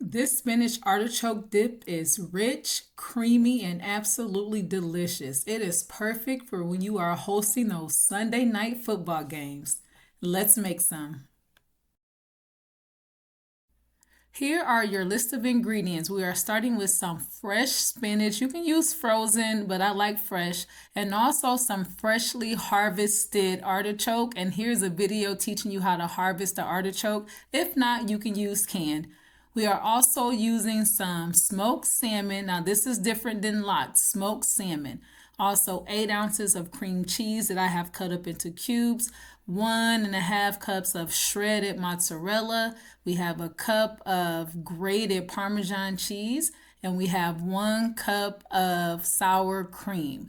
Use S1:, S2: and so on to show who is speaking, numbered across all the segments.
S1: This spinach artichoke dip is rich, creamy, and absolutely delicious. It is perfect for when you are hosting those Sunday night football games. Let's make some. Here are your list of ingredients. We are starting with some fresh spinach. You can use frozen, but I like fresh. And also some freshly harvested artichoke. And here's a video teaching you how to harvest the artichoke. If not, you can use canned. We are also using some smoked salmon. Now, this is different than lox, smoked salmon. Also, 8 ounces of cream cheese that I have cut up into cubes, 1.5 cups of shredded mozzarella. We have a cup of grated parmesan cheese, and we have 1 cup of sour cream.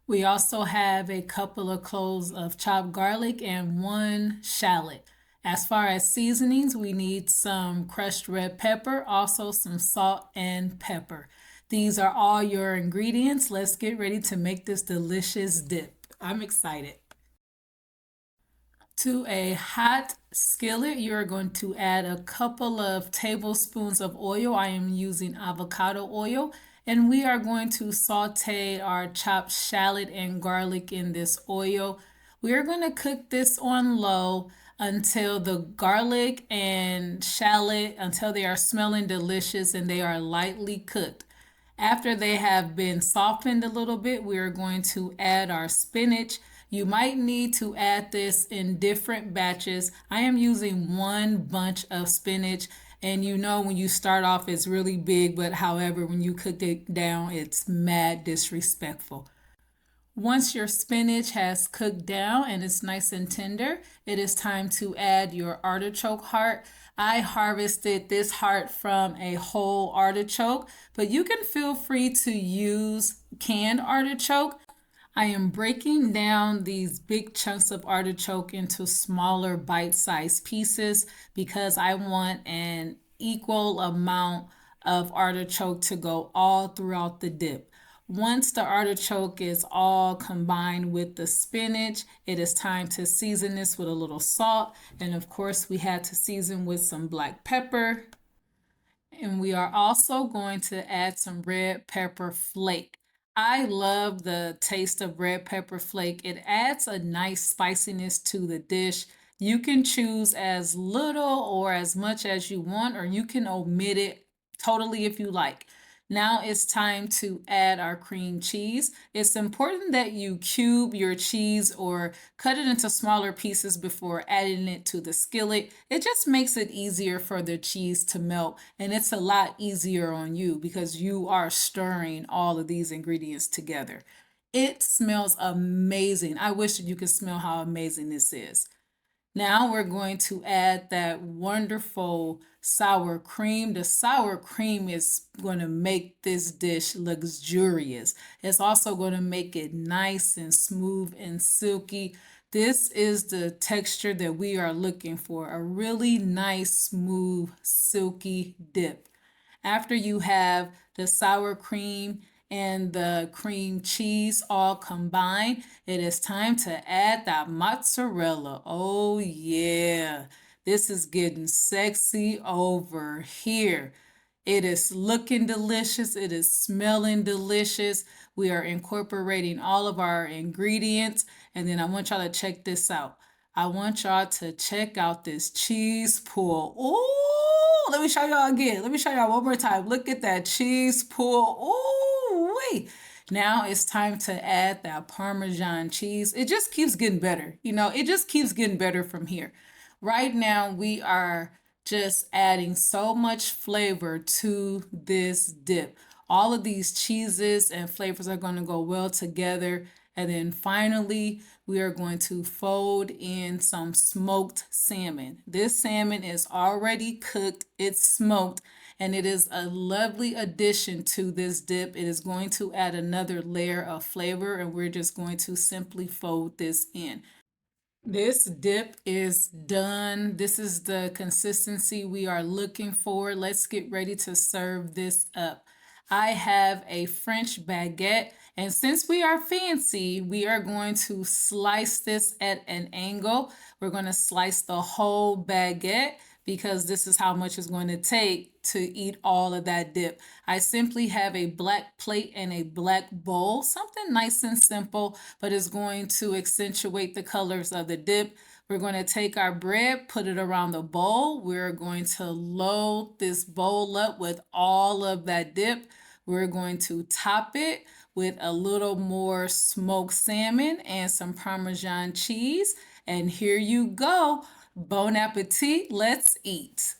S1: We also have a couple of cloves of chopped garlic and 1 shallot. As far as seasonings, we need some crushed red pepper, also some salt and pepper. These are all your ingredients. Let's get ready to make this delicious dip. I'm excited. To a hot skillet, you're going to add a couple of tablespoons of oil. I am using avocado oil. And we are going to saute our chopped shallot and garlic in this oil. We are going to cook this on low until the garlic and shallot, until they are smelling delicious and they are lightly cooked. After they have been softened a little bit, we are going to add our spinach. You might need to add this in different batches. I am using 1 bunch of spinach, and you know when you start off it's really big, but however, when you cook it down, it's mad disrespectful. Once your spinach has cooked down and it's nice and tender, it is time to add your artichoke heart. I harvested this heart from a whole artichoke, but you can feel free to use canned artichoke. I am breaking down these big chunks of artichoke into smaller bite-sized pieces because I want an equal amount of artichoke to go all throughout the dip. Once the artichoke is all combined with the spinach, it is time to season this with a little salt. And of course, we had to season with some black pepper. And we are also going to add some red pepper flake. I love the taste of red pepper flake. It adds a nice spiciness to the dish. You can choose as little or as much as you want, or you can omit it totally if you like. Now it's time to add our cream cheese. It's important that you cube your cheese or cut it into smaller pieces before adding it to the skillet. It just makes it easier for the cheese to melt, and it's a lot easier on you because you are stirring all of these ingredients together. It smells amazing. I wish that you could smell how amazing this is. Now we're going to add that wonderful sour cream. The sour cream is going to make this dish luxurious. It's also going to make it nice and smooth and silky. This is the texture that we are looking for, a really nice, smooth, silky dip. After you have the sour cream and the cream cheese all combined, it is time to add that mozzarella. Oh, yeah. This is getting sexy over here. It is looking delicious. It is smelling delicious. We are incorporating all of our ingredients. And then I want y'all to check this out. I want y'all to check out this cheese pull. Ooh, let me show y'all again. Let me show y'all one more time. Look at that cheese pull. Ooh, wait. Now it's time to add that Parmesan cheese. It just keeps getting better. It just keeps getting better from here. Right now, we are just adding so much flavor to this dip. All of these cheeses and flavors are going to go well together. And then finally, we are going to fold in some smoked salmon. This salmon is already cooked, it's smoked, and it is a lovely addition to this dip. It is going to add another layer of flavor, and we're just going to simply fold this in. This dip is done. This is the consistency we are looking for. Let's get ready to serve this up. I have a French baguette, and since we are fancy, we are going to slice this at an angle. We're going to slice the whole baguette because this is how much it's going to take to eat all of that dip. I simply have a black plate and a black bowl, something nice and simple, but it's going to accentuate the colors of the dip. We're going to take our bread, put it around the bowl. We're going to load this bowl up with all of that dip. We're going to top it with a little more smoked salmon and some Parmesan cheese. And here you go. Bon appetit. Let's eat.